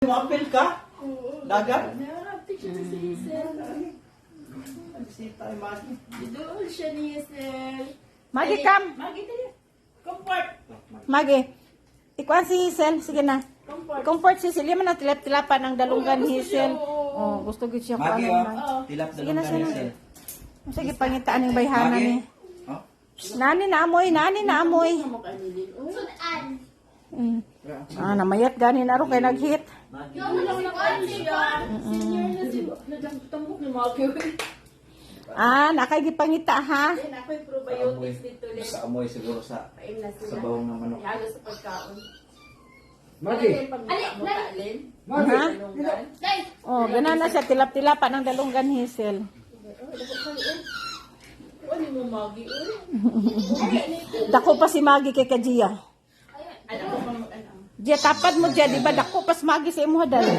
Mapil ka? Dagat? Doon siya ni Hazel. Magi, come. Magi, tayo. Comfort. Magi. Ikuan si Hazel. Sige na. Comfort. Comfort si Hazel. Yung man tilap-tilapan ng dalunggan Hazel. Oh, gusto gid siya Magi, kuan. tilap Sige na, dalungan sige. Hazel. Sige, pangitaan ng bayhana Magi. ni. Oh? Nani na amoy, nani na amoy. Namayat gani na ro kay naghit. Nagtambok ni Magi. Nakay gipangita ha. Ako'y probiotics dito. Sa amoy siguro sa Paim na sila. bawang ng manok. Ihalo sa pagkaon. Magi. Pagmutalin. Ha? Talunggan. Oh, gana na siya tilap-tilapan ng dalunggan Hazel. Ano mo, Magi? Dako pa si Magi kay Kajiya. Ano ko pa mag-ano? Diya tapad mo diya, di ba? Dako pas Magi sa imo dal. Dili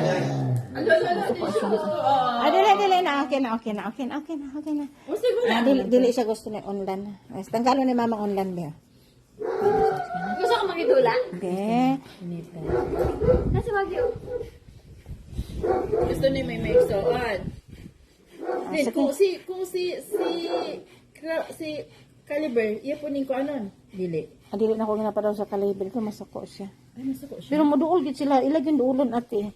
na. Okay na. Dili siya gusto ni online. Tanggalon ni mama online ba? Gusto ko magidula? Okay. Nasa Magi? Gusto ni may mexoan. Then, kung si Caliber, iya po ning ko anon. Dili. Dili na ko ginapadaw sa kalibre ko, masako siya. Ay, nasa ko siya. Pero moduol gid sila, ilag yung duulon ate.